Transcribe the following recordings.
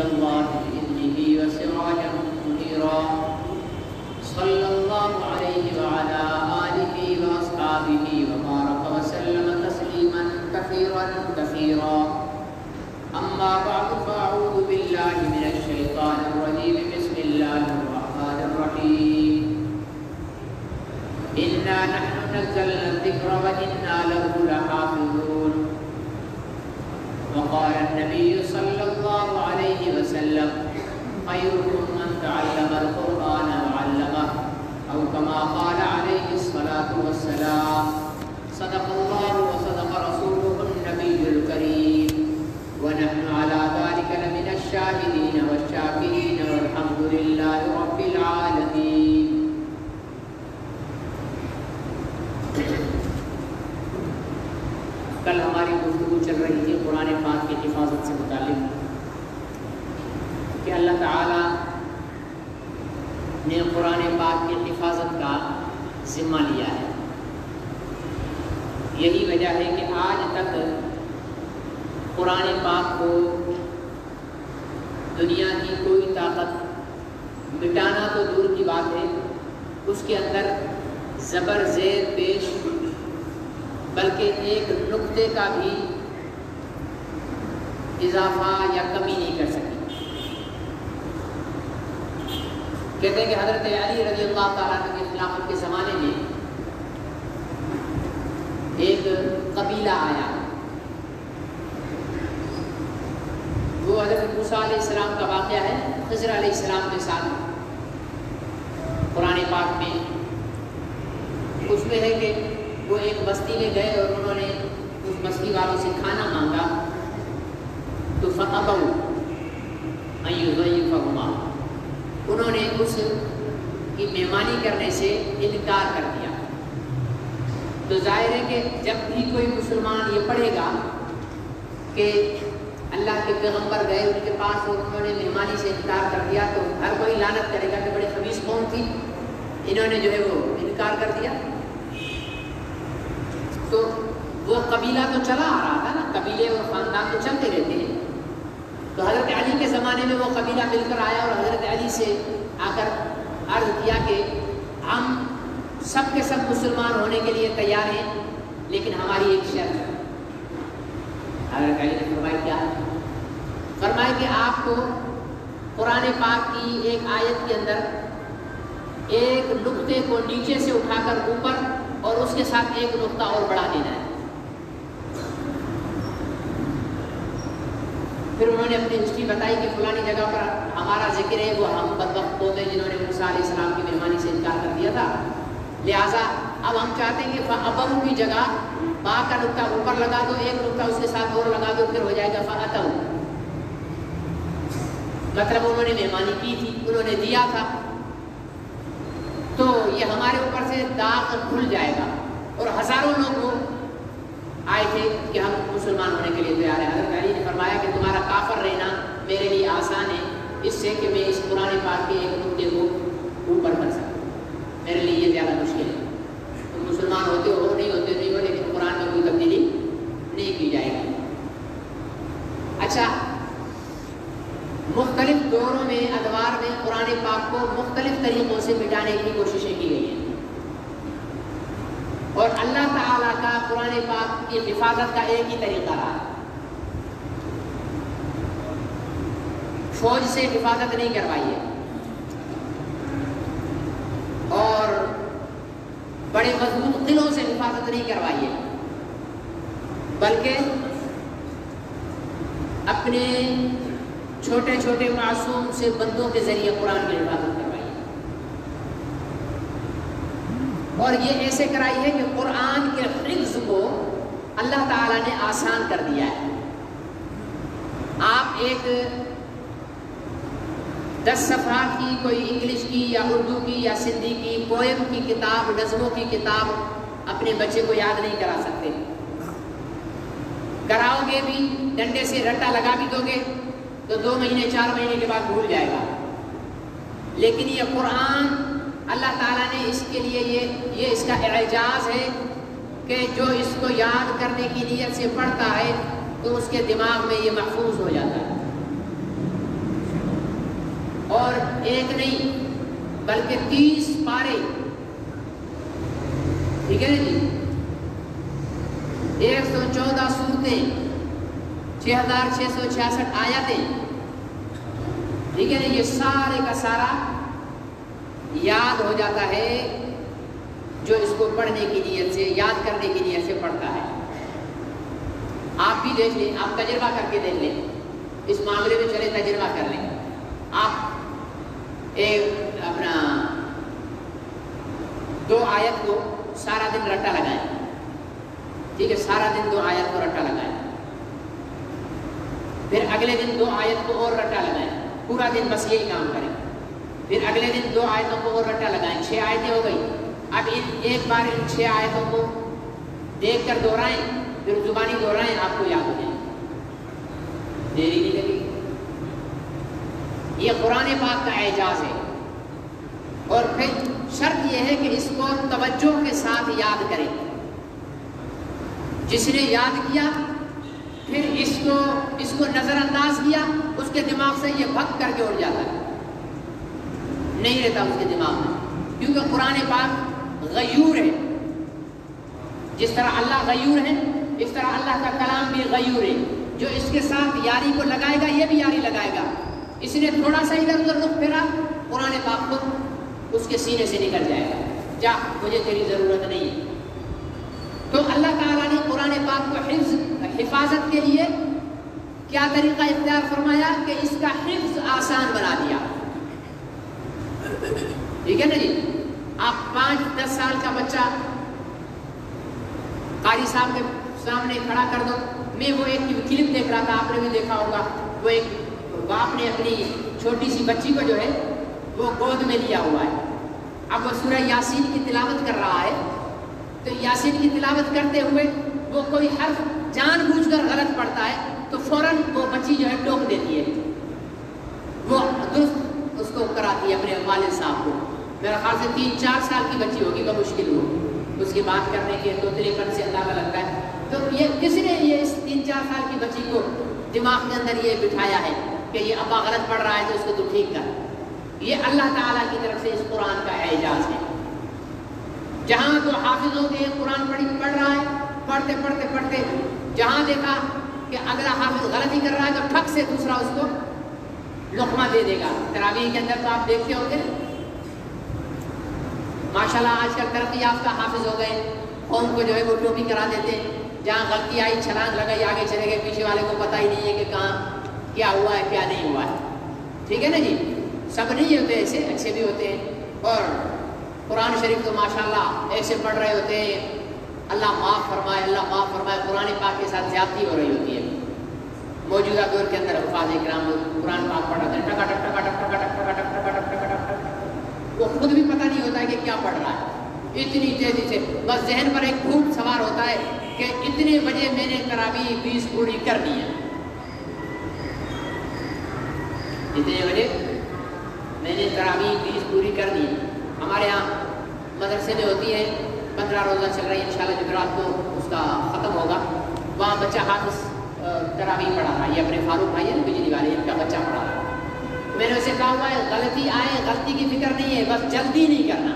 إلى الله بإذنه وسراجا منيرا صلى الله عليه وعلى آله وأصحابه وبارك وسلم تسليما كثيرا كثيرا. أما بعد فأعوذ بالله من الشيطان الرجيم. بسم الله الرحمن الرحيم. إنا نحن نزلنا الذكر وإنا له لحافظون. وقال النبي صلى الله عليه وسلم خيركم من تعلم القرآن وعلمه أو كما قال عليه الصلاة والسلام. صدق الله وصدق رسوله النبي الكريم ونحن على ذلك لمن الشاهدين والشاكرين والحمد لله رب العالمين. کل ہماری گفتگو چل رہی تھی قرآن پاک کی حفاظت سے متعلق کہ اللہ تعالیٰ نے قرآن پاک کی حفاظت کا ذمہ لیا ہے. یہی وجہ ہے کہ آج تک قرآن پاک کو دنیا کی کوئی طاقت مٹانا تو دور کی بات ہے، اس کے اندر زبر زیر پیش بلکہ ایک نقطے کا بھی اضافہ یا کمی نہیں کر سکی. کہتے ہیں کہ حضرت علی رضی اللہ تعالیٰ عنہ کی خلافت کے زمانے میں ایک قبیلہ آیا. وہ حضرت موسیٰ علیہ السلام کا واقعہ ہے خضر علیہ السلام کے ساتھ قرآن پاک میں. اس میں ہے کہ وہ ایک بستی میں گئے اور انہوں نے اس بستی والوں سے کھانا مانگا تو فَأَبَوْا أَن يُضَيِّفَهُمَا، انہوں نے اس کی مہمانی کرنے سے انکار کر دیا. تو ظاہر ہے کہ جب بھی کوئی مسلمان یہ پڑھے گا کہ اللہ کے پیغمبر گئے ان کے پاس اور انہوں نے مہمانی سے انکار کر دیا تو ہر کوئی لعنت کرے گا کہ بڑے خبیث قوم تھی، انہوں نے جو ہے وہ انکار کر دیا. تو وہ قبیلہ تو چلا آ رہا تھا نا، قبیلے اور خاندان تو چلتے رہتے ہیں. تو حضرت علی کے زمانے میں وہ قبیلہ مل کر آیا اور حضرت علی سے آ کر عرض کیا کہ ہم سب کے سب مسلمان ہونے کے لیے تیار ہیں لیکن ہماری ایک شرط ہے. حضرت علی نے فرمایا کیا؟ فرمایا کہ آپ کو قرآن پاک کی ایک آیت کے اندر ایک نقطے کو نیچے سے اٹھا کر اوپر اور اس کے ساتھ ایک نقطہ اور بڑھا دینا ہے. پھر انہوں نے اپنی ہسٹری بتائی کہ فلانی جگہ پر ہمارا ذکر ہے، وہ ہم بدبخت قوم ہیں جنہوں نے موسیٰ علیہ السلام کی مہمانی سے انکار کر دیا تھا، لہٰذا اب ہم چاہتے ہیں کہ فَأَبَوْا کی جگہ با کا نقطہ اوپر لگا دو، ایک نقطہ اس کے ساتھ اور لگا دو، پھر ہو جائے گا فَأَتَوْا. مطلب انہوں نے مہمانی کی تھی، انہوں نے دیا تھا، تو یہ ہمارے اوپر سے داغ کھل جائے گا. اور ہزاروں لوگ وہ آئے تھے کہ ہم مسلمان ہونے کے لیے تیار ہیں. حضرت علی نے فرمایا کہ تمہارا کافر رہنا میرے لیے آسان ہے اس سے کہ میں اس قرآن پاک کے ایک نقطے کو اوپر کر سکوں، میرے لیے یہ زیادہ مشکل ہے. تم مسلمان ہوتے ہو نہیں ہوتے نہیں ہو لیکن قرآن میں کوئی تبدیلی نہیں کی جائے گی. اچھا، مختلف دوروں میں ادوار میں قرآن پاک کو مختلف طریقوں سے مٹانے کی کوششیں کی گئی ہیں اور اللہ تعالیٰ کا قرآن پاک کی حفاظت کا ایک ہی طریقہ رہا. فوج سے حفاظت نہیں کروائی ہے اور بڑے مضبوط قلعوں سے حفاظت نہیں کروائی ہے، بلکہ اپنے چھوٹے چھوٹے معصوم سے بندوں کے ذریعے قرآن کی حفاظت کروائی ہے. اور یہ ایسے کرائی ہے کہ قرآن کے حفظ کو اللہ تعالیٰ نے آسان کر دیا ہے. آپ ایک 10 صفحات کی کوئی انگلش کی یا اردو کی یا سندھی کی پوئم کی کتاب، نظموں کی کتاب اپنے بچے کو یاد نہیں کرا سکتے. کراؤ گے بھی، ڈنڈے سے رٹا لگا بھی دو گے تو 2 مہینے 4 مہینے کے بعد بھول جائے گا. لیکن یہ قرآن اللہ تعالیٰ نے اس کے لیے یہ اس کا اعجاز ہے کہ جو اس کو یاد کرنے کی نیت سے پڑھتا ہے تو اس کے دماغ میں یہ محفوظ ہو جاتا ہے. ایک نہیں بلکہ 30 پارے، ٹھیک ہے نا جی، 114 سورتیں، 6666 آیتیں، ٹھیک ہے نا، یہ سارے کا سارا یاد ہو جاتا ہے جو اس کو پڑھنے کی نیت سے، یاد کرنے کی نیت سے پڑھتا ہے۔ آپ بھی دیکھ لیں، آپ تجربہ کر کے دیکھ لیں، اس معاملے میں چلے تجربہ کر لیں۔ آپ ایک اپنا 2 آیت کو سارا دن رٹا لگائیں، ٹھیک ہے، سارا دن 2 آیت کو رٹا لگائیں، پھر اگلے دن 2 آیت کو اور رٹا لگائیں، پورا دن بس یہی کام کریں، پھر اگلے دن 2 آیتوں کو اور رٹا لگائیں، 6 آیتیں ہو گئی۔ اب ایک بار ان 6 آیتوں کو دیکھ کر دہرائیں، پھر زبانی دہرائیں، آپ کو یاد ہو جائیں، دیری نہیں لگے گی۔ یہ قرآن پاک کا اعجاز ہے، اور پھر شرط یہ ہے کہ اس کو توجہ کے ساتھ یاد کریں۔ جس نے یاد کیا پھر اس کو نظر انداز کیا، اس کے دماغ سے یہ بھگ کر کے اڑ جاتا ہے، نہیں رہتا اس کے دماغ میں، کیونکہ قرآن پاک غیور ہے۔ جس طرح اللہ غیور ہے، اس طرح اللہ کا کلام بھی غیور ہے۔ جو اس کے ساتھ یاری کو لگائے گا یہ بھی یاری لگائے گا۔ اس نے تھوڑا سا ادھر ادھر رخ پھیرا، قرآن پاک خود اس کے سینے سے نکل جائے گا، جا مجھے تیری ضرورت نہیں ہے۔ تو اللہ تعالیٰ نے قرآن پاک کو حفاظت کے لیے کیا طریقہ اختیار فرمایا کہ اس کا حفظ آسان بنا دیا، ٹھیک ہے نا جی۔ آپ 5-10 سال کا بچہ قاری صاحب کے سامنے کھڑا کر دو۔ میں وہ ایک کلپ دیکھ رہا تھا، آپ نے بھی دیکھا ہوگا، وہ ایک باپ نے اپنی چھوٹی سی بچی کو جو ہے وہ گود میں لیا ہوا ہے، اب وہ سورہ یاسین کی تلاوت کر رہا ہے، تو یاسین کی تلاوت کرتے ہوئے وہ کوئی حرف جان بوجھ کر غلط پڑھتا ہے تو فوراً وہ بچی جو ہے ٹوک دیتی ہے، وہ درست اس کو کراتی ہے اپنے والد صاحب کو۔ میرا خیال سے 3-4 سال کی بچی ہوگی بمشکل ہو، اس کی بات کرنے کے توتلے پن سے اندازہ لگتا ہے۔ تو یہ کس نے یہ اس 3-4 سال کی بچی کو دماغ کے اندر یہ بٹھایا ہے کہ یہ ابا غلط پڑھ رہا ہے تو اس کو تو ٹھیک کر؟ یہ اللہ تعالیٰ کی طرف سے اس قرآن کا اعجاز ہے۔ جہاں تو حافظ ہو کے قرآن پڑھ رہا ہے، پڑھتے پڑھتے پڑھتے جہاں دیکھا کہ اگلا حافظ غلطی کر رہا ہے تو ٹھک سے دوسرا اس کو لقمہ دے دے گا۔ تراویح کے اندر تو آپ دیکھتے ہوں گے ماشاءاللہ آج کل ترقی یافتہ حافظ ہو گئے، قوم کو جو ہے وہ ٹوپی کرا دیتے ہیں، جہاں غلطی آئی چھلانگ لگائی آگے چلے گئے، پیچھے والے کو پتہ ہی نہیں ہے کہ کہاں کیا ہوا ہے کیا نہیں ہوا ہے، ٹھیک ہے نا جی۔ سب نہیں ہوتے ایسے، اچھے بھی ہوتے ہیں، اور قرآن شریف تو ماشاءاللہ ایسے پڑھ رہے ہوتے ہیں، اللہ معاف فرمائے، اللہ معاف فرمائے، قرآن پاک کے ساتھ زیادتی ہو رہی ہوتی ہے۔ موجودہ دور کے اندر حفاظ کرام قرآن پاک پڑھ رہے ہیں، ٹکا ٹک ٹکا ٹک ٹکا ٹک ٹکا ٹک ٹکا ٹک ٹکا ٹک ٹک، وہ خود بھی پتہ نہیں ہوتا ہے کہ کیا پڑھ رہا ہے، اتنی تیزی سے بس ذہن پر ایک بھوت سوار ہوتا ہے کہ اتنے بجے میں نے تراویح 20 پوری کرنی ہے، اتنے بجے میں نے تراویح 20 پوری کرنی ہے۔ ہمارے یہاں مدرسے میں ہوتی ہے 15 روزہ چل رہی ہے، انشاءاللہ جمعرات کو اس کا ختم ہوگا، وہاں بچہ حافظ تراویح پڑھا رہا ہے، یہ اپنے فاروق بھائی ہے نا بجلی والے، ان کا بچہ پڑھا رہا ہے۔ میں نے اسے کہا ہوا ہے غلطی آئے غلطی کی فکر نہیں ہے، بس جلدی نہیں کرنا۔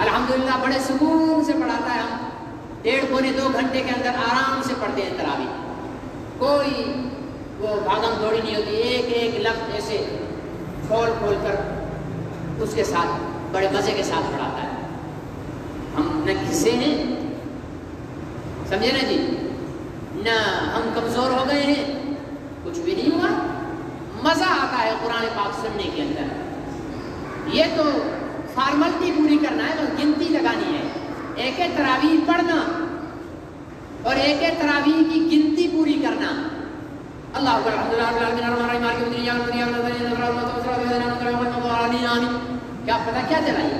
الحمدللہ بڑے سکون سے پڑھاتا ہے، ہم 1.5-2 گھنٹے کے اندر آرام سے پڑھتے ہیں تراویح، کوئی وہ بھاگم دوڑی نہیں ہوتی، ایک ایک لفظ ایسے کھول کھول کر اس کے ساتھ بڑے مزے کے ساتھ پڑھاتا ہے۔ ہم نہ کسے ہیں، سمجھے نا جی، نہ ہم کمزور ہو گئے ہیں، کچھ بھی نہیں ہوا، مزہ آتا ہے قرآن پاک سننے کے اندر۔ یہ تو فارملٹی پوری کرنا ہے، بس گنتی لگانی ہے، ایک ایک تراویح پڑھنا اور ایک ایک تراویح کی گنتی پوری کرنا۔ اللہ اکبر، الحمدللہ رب العالمین الرحمن الرحیم مالک یوم الدین ایاک نعبد و ایاک نستعین۔ کیا پتہ کیا چلائیے؟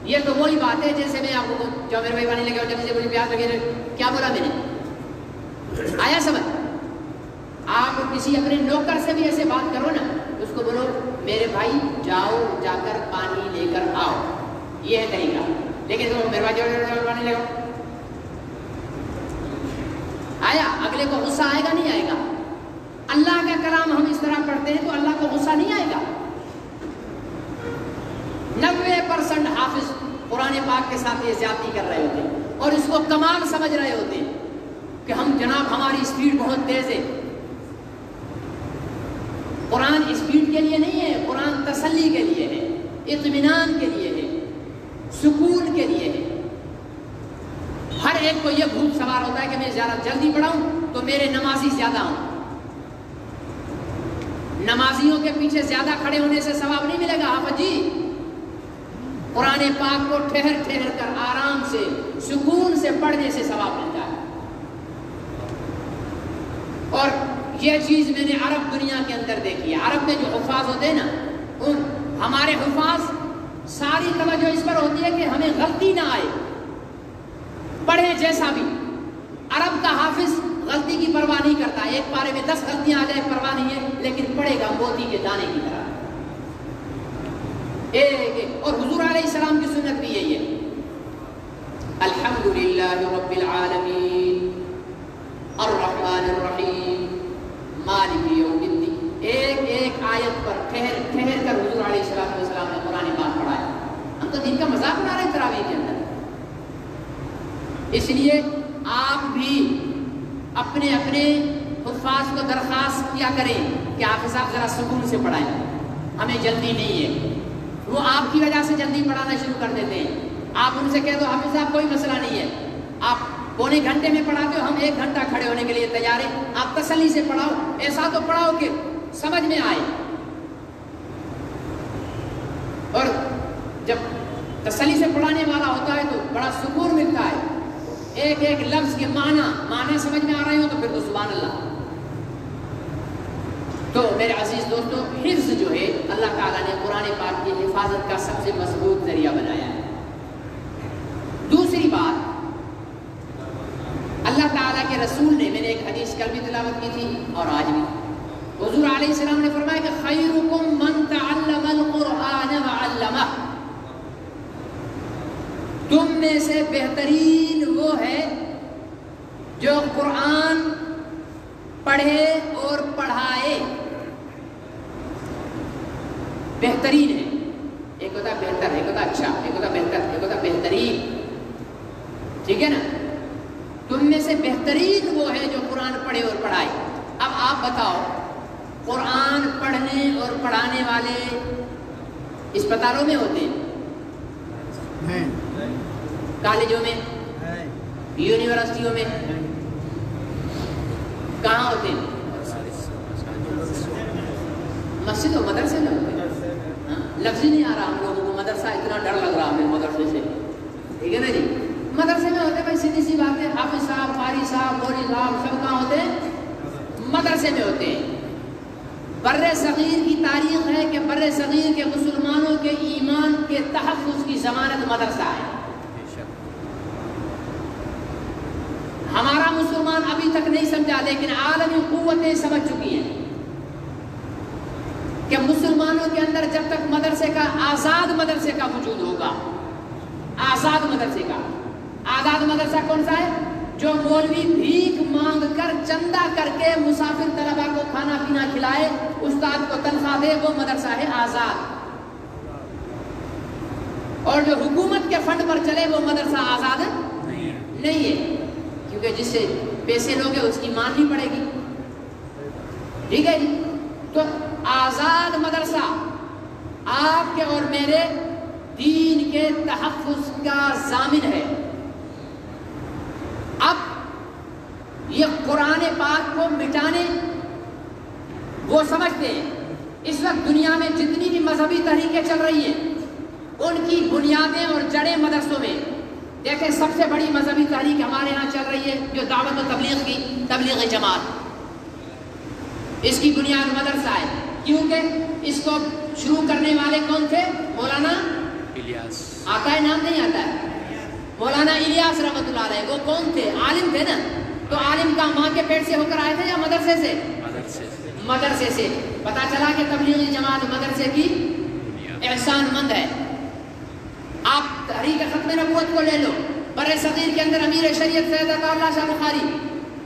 یہ تو وہی بات ہے جیسے میں آپ کو جو میرے بھائی بانی لگے اور جب سے مجھے پیاس لگے، کیا بولا میں نے؟ آیا سمجھ؟ آپ کسی اپنے نوکر سے بھی ایسے بات کرو نا، اس کو بولو میرے بھائی جاؤ جا کر پانی لے کر آؤ، یہ ہے طریقہ۔ لیکن تو میرے بھائی جاؤ پانی لے آؤ، آیا اگلے کو غصہ آئے گا نہیں آئے گا؟ اللہ کا کلام ہم اس طرح پڑھتے ہیں تو اللہ کو غصہ نہیں آئے گا، پاک کے ساتھ یہ زیادتی کر رہے ہوتے ہیں اور اس کو کمال سمجھ رہے ہوتے ہیں کہ ہم جناب ہماری اسپیڈ بہت تیز ہے. قرآن اسپیڈ کے لیے نہیں ہے، قرآن تسلی کے لیے ہے، اطمینان کے لیے ہے، سکون کے لیے ہے. ہر ایک کو یہ بھوک سوار ہوتا ہے کہ میں زیادہ جلدی پڑھاؤں تو میرے نمازی زیادہ ہوں. نمازیوں کے پیچھے زیادہ کھڑے ہونے سے ثواب نہیں ملے گا. حافظ جی قرآن پاک کو ٹھہر ٹھہر کر آرام سے سکون سے پڑھنے سے ثواب ملتا ہے. اور یہ چیز میں نے عرب دنیا کے اندر دیکھی ہے. عرب میں جو حفاظ ہوتے ہیں نا، ہمارے حفاظ ساری توجہ اس پر ہوتی ہے کہ ہمیں غلطی نہ آئے، پڑھے جیسا بھی. عرب کا حافظ غلطی کی پرواہ نہیں کرتا. ایک پارے میں 10 غلطیاں آ جائے پرواہ نہیں ہے، لیکن پڑھے گا موتی کے دانے کی طرح ایک. اور حضور علیہ السلام کی سنت بھی یہی ہے، الحمدللہ رب العالمین الرحمن الرحیم مالک یوم الدین. ایک آیت پر ٹھہر ٹھہر کر حضور علیہ السلام نے قرآن پاک پڑھا ہے. ہم تو دین کا مذاق بنا رہے ہیں تراویح کے اندر. اس لیے آپ بھی اپنے اپنے حفاظ کو درخواست کیا کریں کہ حافظ صاحب ذرا سکون سے پڑھائیں، ہمیں جلدی نہیں ہے. وہ آپ کی وجہ سے جلدی پڑھانا شروع کر دیتے ہیں. آپ ان سے کہہ دو حافظ صاحب کوئی مسئلہ نہیں ہے، آپ پونے گھنٹے میں پڑھاتے ہو، ہم 1 گھنٹہ کھڑے ہونے کے لیے تیار ہیں. آپ تسلی سے پڑھاؤ، ایسا تو پڑھاؤ کہ سمجھ میں آئے. اور جب تسلی سے پڑھانے والا ہوتا ہے تو بڑا سکون ملتا ہے. ایک ایک لفظ کے معنی سمجھ میں آ رہے ہو تو پھر تو سبحان اللہ. تو میرے عزیز دوستو، حفظ جو ہے اللہ تعالیٰ نے قرآن پاک کی حفاظت کا سب سے مضبوط ذریعہ بنایا ہے. دوسری بات، اللہ تعالیٰ کے رسول نے، میں نے ایک حدیث کل بھی تلاوت کی تھی اور آج بھی، حضور علیہ السلام نے فرمایا کہ خیرکم من تعلم القرآن وعلمہ. تم میں سے بہترین وہ ہے جو قرآن پڑھے اور پڑھائے. بہترین ہے، ایک ہوتا بہتر، ایک ہوتا اچھا، ایک ہوتا بہتر، ایک ہوتا بہترین. ٹھیک ہے نا؟ تم میں سے بہترین وہ ہے جو قرآن پڑھے اور پڑھائے. اب آپ بتاؤ، قرآن پڑھنے اور پڑھانے والے اسپتالوں میں ہوتے ہیں، کالجوں میں، یونیورسٹیوں میں، کہاں ہوتے ہیں؟ مسجد و مدرسے میں ہوتے ہیں. لفظ ہی نہیں آ رہا ہم لوگوں کو مدرسہ، اتنا ڈر لگ رہا ہے مدرسے سے. ٹھیک ہے نا جی؟ مدرسے میں ہوتے ہیں. بھائی سیدھی سی بات ہے، حافظ صاحب، قاری صاحب، مولوی صاحب سب کہاں ہوتے ہیں؟ مدرسے میں ہوتے ہیں. بر صغیر کی تاریخ ہے کہ بر صغیر کے مسلمانوں کے ایمان کے تحفظ کی ضمانت مدرسہ ہے. ہمارا مسلمان ابھی تک نہیں سمجھا، لیکن عالمی قوتیں سمجھ چکی ہیں کہ مسلمانوں کے اندر جب تک مدرسے کا، آزاد مدرسے کا وجود ہوگا، آزاد مدرسے کا. آزاد مدرسہ کون سا ہے؟ جو مولوی بھیک مانگ کر، چندہ کر کے مسافر طلبہ کو کھانا پینا کھلائے، استاد کو تنخواہ دے، وہ مدرسہ ہے آزاد. اور جو حکومت کے فنڈ پر چلے وہ مدرسہ آزاد نہیں ہے، کیونکہ جس سے پیسے لوگے اس کی ماننی پڑے گی. ٹھیک ہے جی؟ تو آزاد مدرسہ آپ کے اور میرے دین کے تحفظ کا ضامن ہے. اب یہ قرآن پاک کو مٹانے وہ سمجھتے ہیں. اس وقت دنیا میں جتنی بھی مذہبی تحریکیں چل رہی ہیں ان کی بنیادیں اور جڑیں مدرسوں میں. دیکھیں سب سے بڑی مذہبی تحریک ہمارے ہاں چل رہی ہے جو دعوت و تبلیغ کی، تبلیغ جماعت، اس کی بنیاد مدرسہ ہے. کیونکہ اس کو شروع کرنے والے کون تھے؟ مولانا الیاس. آتا ہے نام؟ نہیں آتا ہے. مولانا الیاس رحمۃ اللہ علیہ. وہ کون تھے؟ عالم تھے نا. تو عالم کا ماں کے پیٹ سے ہو کر آئے تھے یا مدرسے سے؟ مدرسے سے. پتا چلا کہ تبلیغی جماعت مدرسے کی احسان مند ہے. آپ تحریک ختم نبوت کو لے لو، بر صغیر کے اندر امیر شریعت سید عطا اللہ شاہ بخاری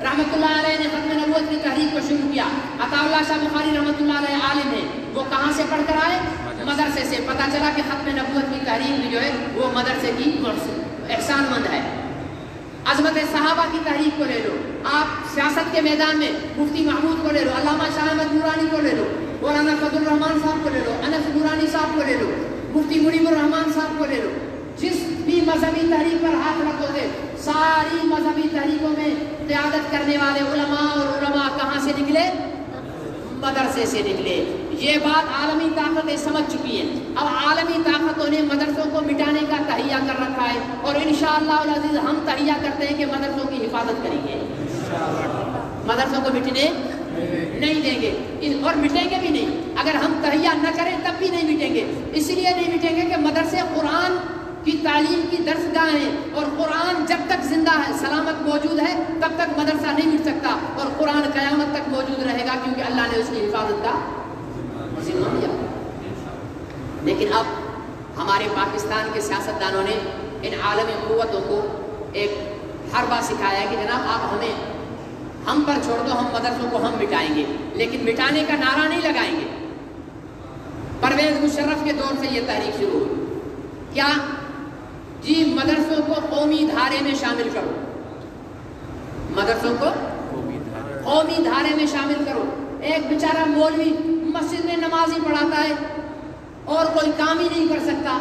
رحمۃ اللہ علیہ نے ختم نبوت کی تحریک کو شروع کیا. عطا اللہ شاہ بخاری رحمۃ اللہ علیہ عالم ہے. وہ کہاں سے سے پڑھ کر آئے؟ مدرسے سے. پتہ چلا کہ ختم نبوت کی تحریک بھی جو ہے وہ مدرسے کی احسان مند ہے. عظمت صحابہ کی تحریک کو لے لو. آپ سیاست کے میدان میں مفتی محمود کو لے لو, علامہ شاہ احمد نورانی کو لے لو, مولانا فضل الرحمان صاحب کو لے لو, انس نورانی صاحب کو لے لو, مفتی منیب الرحمان صاحب کو لے لو. جس بھی مذہبی تحریک پر ہاتھ رکھو گے, ساری مذہبی تحریکوں میں قیادت کرنے والے علماء اور علماء کہاں سے نکلے؟ مدرسے سے نکلے. یہ بات عالمی طاقتیں سمجھ چکی ہیں. اب عالمی طاقتوں نے مدرسوں کو مٹانے کا تہیہ کر رکھا ہے, اور انشاءاللہ العزیز ہم تہیہ کرتے ہیں کہ مدرسوں کی حفاظت کریں گے. مدرسوں کو مٹنے نہیں دیں گے, اور مٹیں گے بھی نہیں. اگر ہم تہیہ نہ کریں تب بھی نہیں مٹیں گے. اس لیے نہیں مٹیں گے کہ مدرسے قرآن کی تعلیم کی درسگاہ ہیں, اور قرآن جب تک زندہ ہے, سلامت موجود ہے, تب تک مدرسہ نہیں مٹ سکتا, اور قرآن قیامت تک موجود رہے گا, کیونکہ اللہ نے اس کی حفاظت کا ذمہ لیا. لیکن اب ہمارے پاکستان کے سیاستدانوں نے ان عالمی قوتوں کو ایک حربہ سکھایا ہے کہ جناب آپ ہم پر چھوڑ دو, ہم مدرسوں کو ہم مٹائیں گے, لیکن مٹانے کا نعرہ نہیں لگائیں گے. پرویز مشرف کے دور سے یہ تحریک شروع ہوئی. کیا جی مدرسوں کو قومی دھارے میں شامل کرو, مدرسوں کو قومی دھارے میں شامل کرو. ایک بیچارہ مولوی مسجد میں نماز ہی پڑھاتا ہے اور کوئی کام ہی نہیں کر سکتا.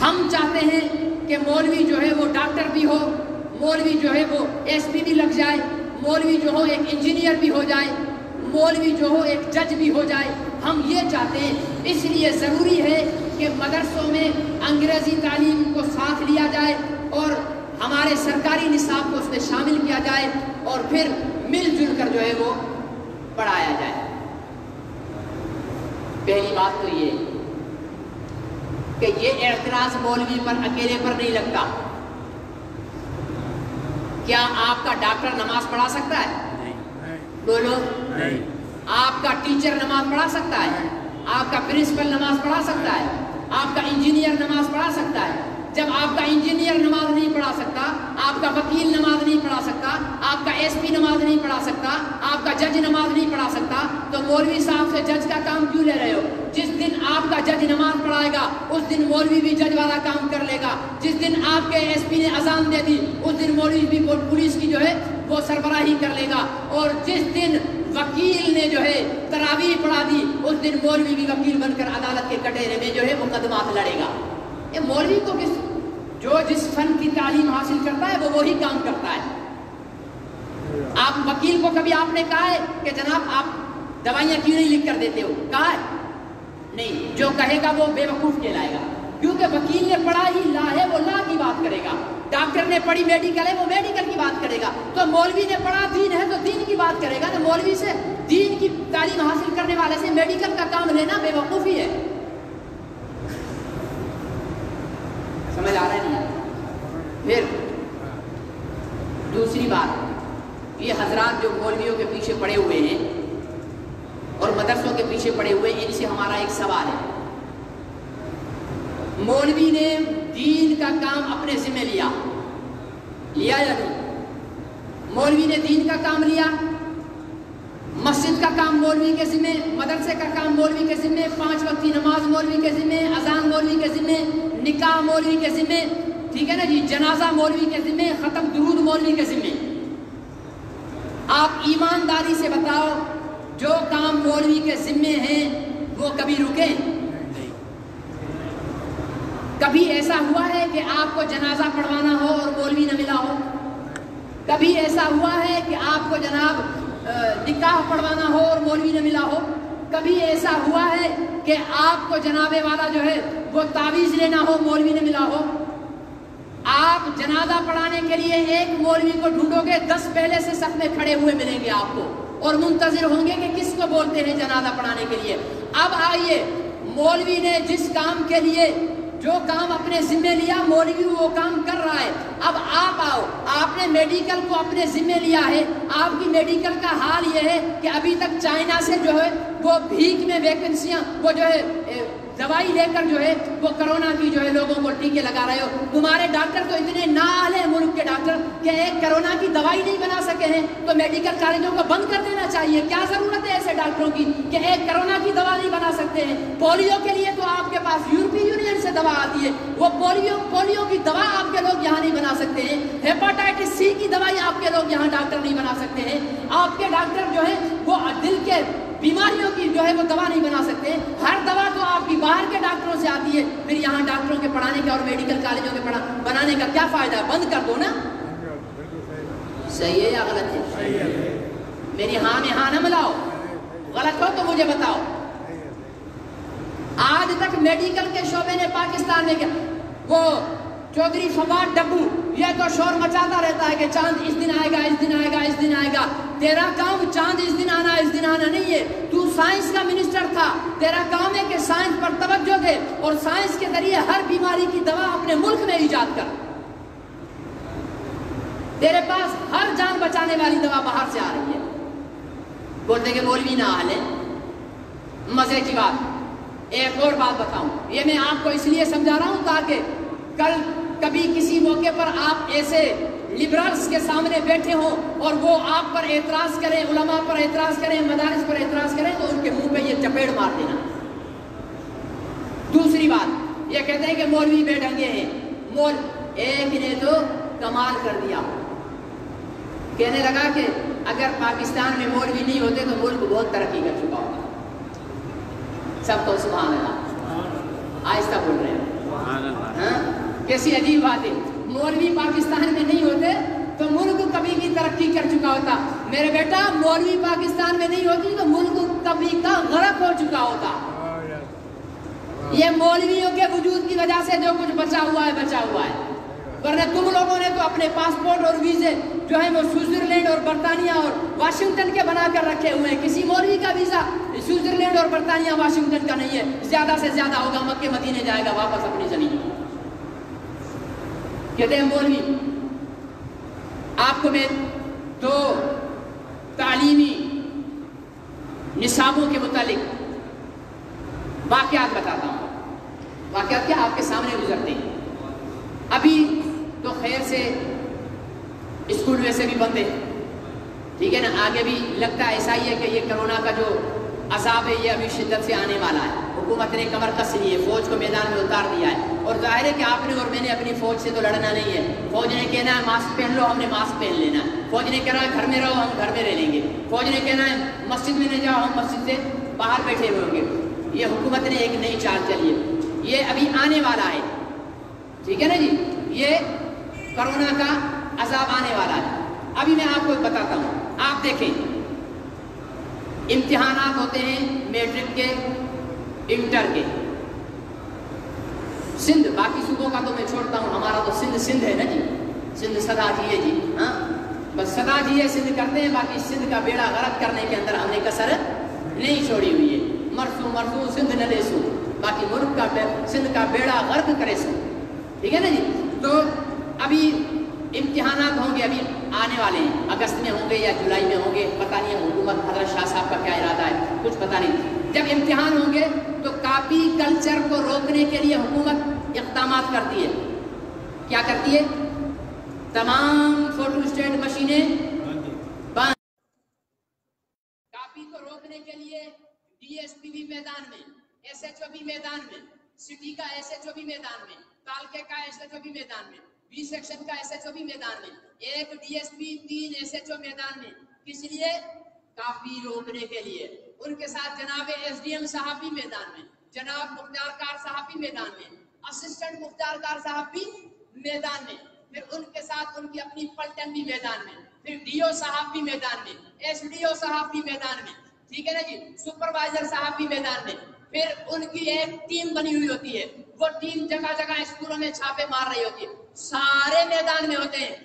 ہم چاہتے ہیں کہ مولوی جو ہے وہ ڈاکٹر بھی ہو, مولوی جو ہے وہ ایس پی بھی لگ جائے, مولوی جو ہو ایک انجینئر بھی ہو جائے, مولوی جو ہو ایک جج بھی ہو جائے. ہم یہ چاہتے ہیں. اس لیے ضروری ہے کہ مدرسوں میں انگریزی تعلیم کو ساتھ لیا جائے اور ہمارے سرکاری نصاب کو اس میں شامل کیا جائے, اور پھر مل جل کر جو ہے وہ پڑھایا جائے. پہلی بات تو یہ کہ یہ اعتراض مولوی پر اکیلے پر نہیں لگتا. کیا آپ کا ڈاکٹر نماز پڑھا سکتا ہے؟ بولو. آپ کا ٹیچر نماز پڑھا سکتا ہے؟ آپ کا پرنسپل نماز پڑھا سکتا ہے؟ آپ کا انجینئر نماز پڑھا سکتا ہے؟ جب آپ کا انجینئر نماز نہیں پڑھا سکتا, آپ کا وکیل نماز نہیں پڑھا سکتا, آپ کا ایس پی نماز نہیں پڑھا سکتا, آپ کا جج نماز نہیں پڑھا سکتا, تو مولوی صاحب سے جج کا کام کیوں لے رہے ہو؟ جس دن آپ کا جج نماز پڑھائے گا اس دن مولوی بھی جج والا کام کر لے گا. جس دن آپ کے ایس پی نے اذان دے دی اس دن مولوی بھی پولیس کی جو ہے وہ سربراہی کر لے گا, اور جس دن وکیل نے جو ہے تراویح پڑھا دی اس دن مولوی بھی وکیل بن کر عدالت کے کٹہرے میں جو ہے مقدمات لڑے گا. یہ مولوی کو جو جس فن کی تعلیم حاصل کرتا ہے وہ وہی کام کرتا ہے. آپ وکیل کو کبھی آپ نے کہا ہے کہ جناب آپ دوائیاں کیوں نہیں لکھ کر دیتے ہو؟ کہا ہے نہیں. جو کہے گا وہ بے وقوف کہلائے گا, کیونکہ وکیل نے پڑھا ہی لا ہے, وہ لا کی بات کرے گا. ڈاکٹر نے پڑھی میڈیکل ہے, وہ میڈیکل کی بات کرے گا. تو مولوی نے پڑھا دین ہے تو دین کی بات کرے گا نا. مولوی سے دین کی تعلیم حاصل کرنے والے سے میڈیکل کا کام لینا بے وقوفی ہے. سمجھ آ رہا ہے نہیں؟ پھر دوسری بات, یہ حضرات جو مولویوں کے پیچھے پڑے ہوئے ہیں اور مدرسوں کے پیچھے پڑے ہوئے ہیں, ان سے ہمارا ایک سوال ہے. مولوی نے دین کا کام اپنے ذمہ لیا یا نہیں؟ مولوی نے دین کا کام لیا, مسجد کا کام مولوی کے ذمہ, مدرسے کا کام مولوی کے ذمہ, 5 وقت کی نماز مولوی کے ذمہ, اذان مولوی کے ذمہ, نکاح مولوی کے ذمہ, ٹھیک ہے نا جی, جنازہ مولوی کے ذمہ, ختم درود مولوی کے ذمہ. آپ ایمانداری سے بتاؤ جو کام مولوی کے ذمہ ہیں وہ کبھی رکے؟ کبھی ایسا ہوا ہے کہ آپ کو جنازہ پڑھوانا ہو اور مولوی نہ ملا ہو؟ کبھی ایسا ہوا ہے کہ آپ کو جناب نکاح پڑھوانا ہو اور مولوی نہ ملا ہو؟ کبھی ایسا ہوا ہے کہ آپ کو جنابے والا جو ہے وہ تعویذ لینا ہو, مولوی نہ ملا ہو؟ آپ جنازہ پڑھانے کے لیے ایک مولوی کو ڈھونڈو گے, 10 پہلے سے صف میں کھڑے ہوئے ملیں گے آپ کو, اور منتظر ہوں گے کہ کس کو بولتے ہیں جنازہ پڑھانے کے لیے. اب آئیے, مولوی نے جس کام کے لیے جو کام اپنے ذمہ لیا, مولوی وہ کام کر رہا ہے. اب آپ آؤ, آپ نے میڈیکل کو اپنے ذمہ لیا ہے, آپ کی میڈیکل کا حال یہ ہے کہ ابھی تک چائنا سے جو ہے وہ بھیک میں ویکنسیاں, وہ جو ہے دوائی لے کر جو ہے وہ کرونا کی جو ہے لوگوں کو ٹیکے لگا رہے ہو. تمہارے ڈاکٹر تو اتنے نااہل ہیں ملک کے ڈاکٹر کہ ایک کرونا کی دوائی نہیں بنا سکے ہیں, تو میڈیکل کالجوں کو بند کر دینا چاہیے. کیا ضرورت ہے ایسے ڈاکٹروں کی کہ ایک کرونا کی دوا نہیں بنا سکتے ہیں. پولیو کے لیے تو آپ کے پاس یورپی یونین سے دوا آتی ہے, وہ پولیو کی دوا آپ کے لوگ یہاں نہیں بنا سکتے ہیں. ہیپاٹائٹس سی کی دوائی آپ کے لوگ یہاں ڈاکٹر نہیں بنا سکتے ہیں. آپ کے ڈاکٹر جو ہیں وہ دل کے بیماریوں کی جو ہے وہ دوا نہیں بنا سکتے. ہر دوا تو آپ کی باہر کے ڈاکٹروں سے آتی ہے. پھر یہاں ڈاکٹروں کے پڑھانے کا اور میڈیکل کالجوں کے بنانے کا کیا فائدہ ہے؟ بند کر دو نا. صحیح ہے یا غلط ہے؟ میری ہاں میں ہاں نہ ملاؤ, غلط ہو تو مجھے بتاؤ. آج تک میڈیکل کے شعبے نے پاکستان میں کیا, وہ چودھری فواد ڈبو یہ تو شور مچاتا رہتا ہے کہ چاند اس دن آئے گا, اس دن آئے گا, اس دن آئے گا. تیرا کام چاند اس دن آنا اس دن آنا نہیں ہے. تو سائنس کا منسٹر تھا, تیرا کام ہے کہ سائنس پر توجہ دے اور سائنس کے ذریعے ہر بیماری کی دوا اپنے ملک میں ایجاد کر. تیرے پاس ہر جان بچانے والی دوا باہر سے آ رہی ہے. بولتے کہ مولوی نہ حال ہے. مزے کی بات, ایک اور بات بتاؤں, یہ میں آپ کو اس لیے سمجھا رہا ہوں تاکہ کل کبھی کسی موقع پر آپ ایسے لبرلز کے سامنے بیٹھے ہوں اور وہ آپ پر اعتراض کریں, علماء پر اعتراض کریں, مدارس پر اعتراض کریں, تو ان کے منہ پہ یہ چپیڑ مار دینا. دوسری بات, یہ کہتے ہیں کہ مولوی بے ڈھنگے ہیں. ایک نے تو کمال کر دیا, کہنے لگا کہ اگر پاکستان میں مولوی نہیں ہوتے تو ملک بہت ترقی کر چکا ہوتا. سب کو سبحان اللہ آہستہ بول رہے ہیں. کیسی عجیب بات ہے, مولوی پاکستان میں نہیں ہوتے تو ملک کبھی کی ترقی کر چکا ہوتا. میرے بیٹا, مولوی پاکستان میں نہیں ہوتی تو ملک کبھی کا غرق ہو چکا ہوتا. یہ مولویوں کے وجود کی وجہ سے جو کچھ بچا ہوا ہے بچا ہوا ہے, ورنہ تم لوگوں نے تو اپنے پاسپورٹ اور ویزے جو ہے وہ سوئٹزرلینڈ اور برطانیہ اور واشنگٹن کے بنا کر رکھے ہوئے ہیں. کسی مولوی کا ویزا سوئٹزرلینڈ اور برطانیہ واشنگٹن کا نہیں ہے. زیادہ سے زیادہ ہوگا مکے مدینے جائے گا واپس اپنی زمین. کہتے ہیں مولوی, آپ کو میں دو تعلیمی نصابوں کے متعلق واقعات بتاتا ہوں. واقعات کیا آپ کے سامنے گزرتے ہیں. ابھی تو خیر سے اسکول ویسے بھی بند ہے, ٹھیک ہے نا. آگے بھی لگتا ہے ایسا ہی ہے کہ یہ کرونا کا جو عذاب ہے یہ ابھی شدت سے آنے والا ہے. حکومت نے کمر کس لی ہے, فوج کو میدان میں اتار دیا ہے. اور ظاہر ہے کہ آپ نے اور میں نے اپنی فوج سے تو لڑنا نہیں ہے. فوج نے کہنا ہے ماسک پہن لو, ہم نے ماسک پہن لینا ہے. فوج نے کہنا ہے گھر میں رہو, ہم گھر میں رہ لیں گے. فوج نے کہنا ہے مسجد میں نہ جاؤ, ہم مسجد سے باہر بیٹھے ہوئے ہوں گے. یہ حکومت نے ایک نئی چال چلی ہے, یہ ابھی آنے والا ہے, ٹھیک ہے نا جی. یہ کرونا کا عذاب آنے والا ہے. ابھی میں آپ کو بتاتا ہوں. آپ دیکھیں, امتحانات ہوتے ہیں میٹرک کے, انٹر کے. سندھ, باقی صوبوں کا تو میں چھوڑتا ہوں, ہمارا تو سندھ ہے نا جی. سندھ سدا جیے جی, ہاں بس سدا جیے سندھ کرتے ہیں. باقی سندھ کا بیڑا غرق کرنے کے اندر ہم نے کسر نہیں چھوڑی ہوئی ہے. مرسو مرسو سندھ نہ لے سو, باقی ملک کا سندھ کا بیڑا غرق کرے سو, ٹھیک ہے نا جی. تو ابھی امتحانات ہوں گے, ابھی آنے والے ہیں, اگست میں ہوں گے یا جولائی میں ہوں گے, پتہ نہیں. حکومت حضرت شاہ صاحب کا کیا ارادہ ہے کچھ پتہ نہیں. جب امتحان ہوں گے تو کاپی کلچر کو روکنے کے لیے حکومت اقدامات کرتی ہے. کیا کرتی ہے؟ تمام فوٹو اسٹیٹ مشینیں بند. کاپی کو روکنے کے لیے ڈی ایس پی بھی میدان میں, ایس ایچ او بھی میدان میں, سٹی کا ایس ایچ او بھی میدان میں, تالکے کا ایس ایچ او بھی میدان میں, بی سیکشن کا ایس ایچ او بھی میدان میں, ایک D S P, 3 S H O میدان میں. کس لیے؟ کاپی روکنے کے لیے. ان کے ساتھ جناب ایس ڈی ایم صاحب بھی میدان میں, جناب مختار کار صاحب بھی میدان میں, اسسٹنٹ مختار کار صاحب بھی میدان میں, پھر ان کے ساتھ ان کی اپنی پلٹن بھی میدان میں, پھر ڈی او صاحب بھی میدان میں, ایس ڈی او صاحب بھی میدان میں, ٹھیک ہے نا جی. سپروائزر صاحب بھی میدان میں. پھر ان کی ایک ٹیم بنی ہوئی ہوتی ہے, وہ ٹیم جگہ جگہ اسکولوں میں چھاپے مار رہی ہوتی ہے. سارے میدان میں ہوتے ہیں.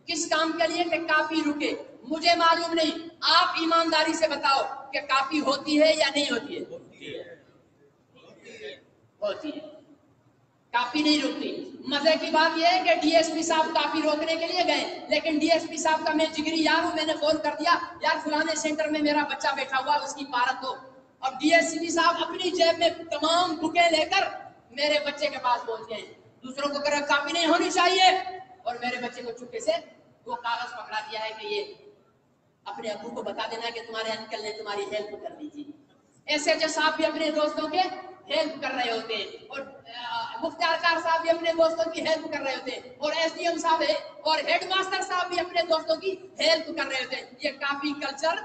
کس کام کے لیے؟ کہ کاپی رکے. مجھے معلوم نہیں, آپ ایمانداری سے بتاؤ کہ کاپی ہوتی ہے یا نہیں ہوتی ہے؟ ہوتی ہے. کاپی نہیں رکتی. مزے کی بات یہ ہے کہ ڈی ایس پی صاحب کاپی روکنے کے لیے گئے, لیکن ڈی ایس پی صاحب کا میں جگری یار ہوں, میں نے فون کر دیا یار فلانے سینٹر میں میرا بچہ بیٹھا ہوا, اس کی پارک ہو. اب ڈی ایس پی صاحب اپنی جیب میں تمام بکیں لے کر میرے بچے کے پاس پہنچ گئے. دوسروں کو کہا کاپی نہیں ہونی چاہیے, اور میرے بچے کو چپکے سے وہ کاغذ پکڑا دیا ہے کہ یہ اپنے ابو کو بتا دینا کہ تمہارے انکل نے تمہاری ہیلپ کر دی تھی. ایس ایچ صاحب بھی اپنے دوستوں کے ہیلپ کر رہے ہوتے ہیں, اور مختار کار صاحب بھی اپنے دوستوں کی ہیلپ کر رہے ہوتے ہیں, اور ایس ڈی ایم صاحب ہے اور ہیڈ ماسٹر صاحب بھی اپنے دوستوں کی ہیلپ کر رہے ہوتے ہیں. یہ کافی کلچر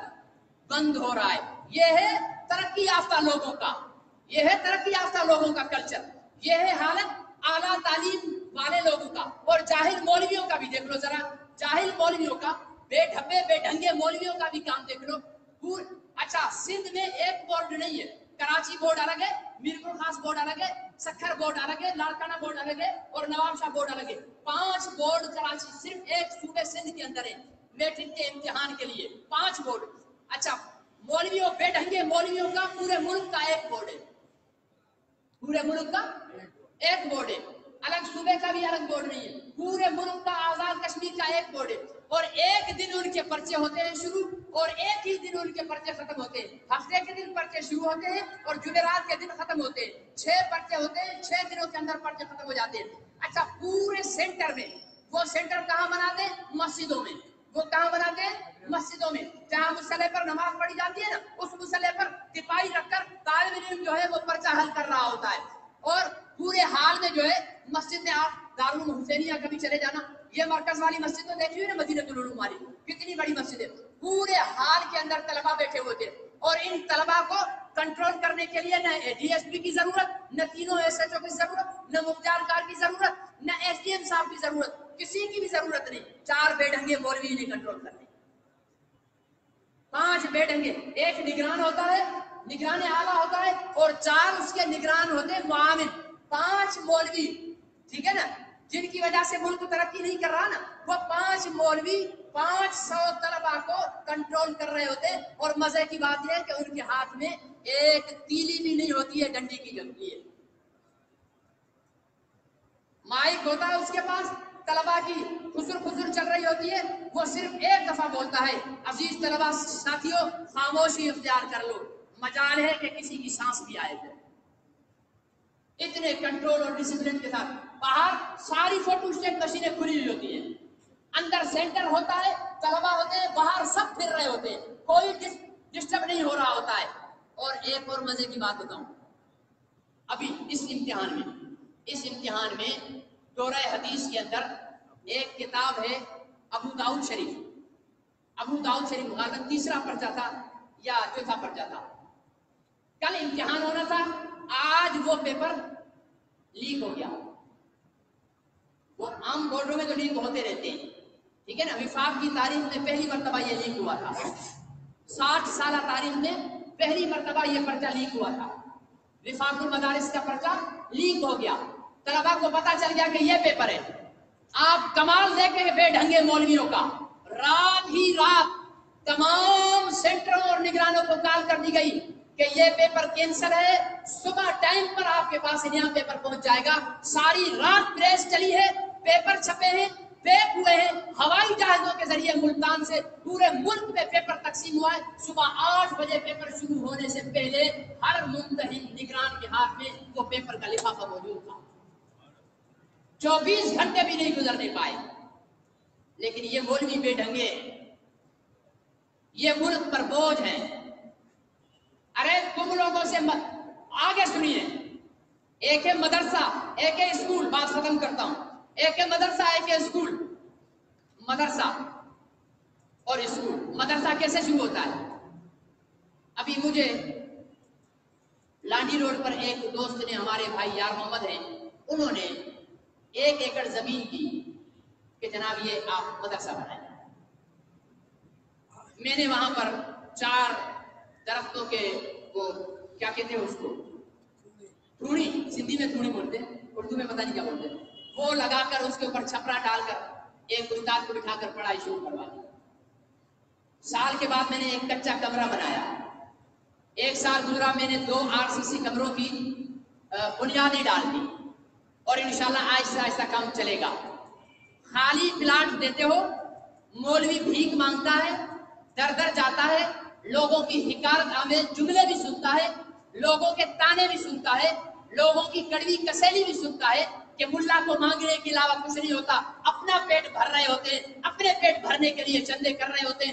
بند ہو رہا ہے. یہ ہے ترقی یافتہ لوگوں کا, یہ ہے ترقی یافتہ لوگوں کا کلچر. یہ ہے حالت اعلیٰ تعلیم والے لوگوں کا. اور جاہل مولویوں کا بھی دیکھ لو ذرا, جاہل مولویوں کا, بے ڈھبے بے ڈھنگے مولویوں کا بھی کام دیکھ لو. اچھا سندھ میں ایک بورڈ نہیں ہے, کراچی بورڈ الگ ہے, میرپور خاص بورڈ الگ ہے, سکھر بورڈ الگ ہے, لاڑکانہ بورڈ الگ ہے, اور نواب شاہ بورڈ الگ ہے. 5 بورڈ کراچی, صرف ایک صوبے سندھ کے اندر ہے میٹرک کے امتحان کے لیے, 5 بورڈ. اچھا مولویوں, بے ڈھنگے مولویوں کا پورے ملک کا ایک بورڈ ہے, پورے ملک کا ایک بورڈ ہے, الگ صوبے کا بھی الگ بورڈ نہیں ہے, پورے ملک کا آزاد کشمیر کا ایک بورڈ ہے. اور ایک دن ان کے پرچے ہوتے ہیں شروع, اور ایک ہی دن ان کے پرچے ختم ہوتے ہیں. ہفتے کے دن پرچے شروع ہوتے ہیں اور جمعرات کے دن ختم ہوتے ہیں. 6 پرچے ہوتے ہیں, 6 دنوں کے اندر پرچے ختم ہو جاتے ہیں. اچھا پورے سینٹر میں, وہ سینٹر کہاں بناتے ہیں؟ مسجدوں میں. وہ کہاں بناتے ہیں؟ مسجدوں میں. جہاں مصلی پر نماز پڑھی جاتی ہے نا, اس مصلی پر تپائی رکھ کر طالب علم جو ہے وہ پرچہ حل کر رہا ہوتا ہے. اور پورے حال میں جو ہے مسجد میں آپ دارالعلوم حسینیہ کبھی چلے جانا, یہ مرکز والی مسجد تو دیکھی ہوئی نا, مدینہ العلوم والی, کتنی بڑی مسجد ہے. پورے حال کے اندر طلبہ بیٹھے ہوئے تھے, اور ان طلبہ کو کنٹرول کرنے کے لیے نہ ڈی ایس پی کی ضرورت, نہ تینوں ایس ایچ او کی ضرورت, نہ مختار کار کی ضرورت, نہ ایس ڈی ایم صاحب کی ضرورت, کسی کی بھی ضرورت نہیں. 4 بے ڈھنگے مولوی نے کنٹرول کرنے, 5 بے ڈھنگے. ایک نگران ہوتا ہے, نگران اعلیٰ ہوتا ہے, اور 4 اس کے نگران ہوتے ہیں معاون. 5 مولوی, ٹھیک ہے نا, جن کی وجہ سے ملک ترقی نہیں کر رہا نا, وہ 5 مولوی 500 طلبہ کو کنٹرول کر رہے ہوتے. اور مزے کی بات یہ ہے کہ ان کے ہاتھ میں ایک تیلی بھی نہیں ہوتی ہے, ڈنڈی کی جلتی ہے. مائک ہوتا ہے اس کے پاس, طلبہ کی خسر چل رہی ہوتی ہے, وہ صرف ایک دفعہ بولتا ہے, عزیز طلبہ ساتھیوں خاموشی اختیار کر لو, مجال ہے کہ کسی کی سانس بھی آئے. اتنے کنٹرول اور ڈسپلن کے ساتھ. باہر ساری فوٹو اسٹیٹ مشینیں کھلی ہوئی ہوتی ہیں, اندر سینٹر ہوتا ہے, طلبہ ہوتے ہیں, باہر سب پھر رہے ہوتے ہیں, کوئی ڈسٹرب نہیں ہو رہا ہوتا ہے. اور ایک اور مزے کی بات بتاؤں, ابھی اس امتحان میں دورہ حدیث کے اندر ایک کتاب ہے ابو داؤد شریف. ابو داؤد شریف غالباً 3را پرچہ تھا یا 4تھا پرچہ تھا. کل امتحان ہونا تھا, آج وہ پیپر لیک ہو گیا. وہ عام بورڈوں میں تو لیک ہوتے رہتے ہیں, ٹھیک ہے نا. وفاق کی تاریخ میں پہلی مرتبہ یہ لیک ہوا تھا, 60 سالہ تاریخ میں پہلی مرتبہ یہ پرچہ لیک ہوا تھا. وفاق المدارس کا پرچہ لیک ہو گیا, طلبہ کو پتا چل گیا کہ یہ پیپر ہے. آپ کمال دیکھیں بے ڈھنگے مولویوں کا, رات ہی رات تمام سینٹروں اور نگرانوں کو کال کر دی گئی کہ یہ پیپر کینسل ہے, صبح ٹائم پر آپ کے پاس نیا پیپر پہنچ جائے گا. ساری رات پریس چلی ہے, پیپر چھپے ہیں, پیک ہوئے ہیں, ہوائی جہازوں کے ذریعے ملتان سے پورے ملک میں پیپر تقسیم ہوا ہے. صبح 8 بجے پیپر شروع ہونے سے پہلے ہر ممتحن نگران کے ہاتھ میں وہ پیپر کا لفافہ موجود تھا. 24 گھنٹے بھی نہیں گزرنے پائے. لیکن یہ مولوی بے ڈھنگے, یہ ملک پر بوجھ ہے. ارے تم لوگوں سے آگے سنیے, ایک ہے مدرسہ, ایک ہے اسکول. بات ختم کرتا ہوں. ایک ہے مدرسہ, ایک ہے اسکول. مدرسہ اور اسکول. مدرسہ کیسے شروع ہوتا ہے؟ ابھی مجھے لانڈی روڈ پر ایک دوست نے, ہمارے بھائی یار محمد ہیں, انہوں نے 1 ایکڑ زمین کی کہ جناب یہ آپ مدرسہ بنائیں. میں نے وہاں پر 4 درختوں کے, وہ کیا کہتے ہیں اس کو, تھوڑی, سندھی میں تھوڑی بولتے ہیں, اردو میں پتہ نہیں کیا بولتے ہیں, وہ لگا کر اس کے اوپر چھپرا ڈال کر ایک استاد کو بٹھا کر پڑھائی شروع کروا دی. سال کے بعد میں نے ایک کچا کمرہ بنایا. 1 سال گزرا, میں نے 2 RCC کمروں کی بنیادیں ڈال دی, اور انشاءاللہ آہستہ آہستہ کام چلے گا. خالی پلاٹ دیتے ہو, مولوی بھیک مانگتا ہے, در در جاتا ہے, لوگوں کی حکارت آمیز جملے بھی سنتا ہے, لوگوں کے تانے بھی سنتا ہے, لوگوں کی کڑوی کسیلی بھی سنتا ہے کہ ملا کو مانگنے کے علاوہ کچھ نہیں ہوتا. اپنا پیٹ بھر رہے ہوتے ہیں, اپنے پیٹ بھرنے کے لیے چندے کر رہے ہوتے ہیں.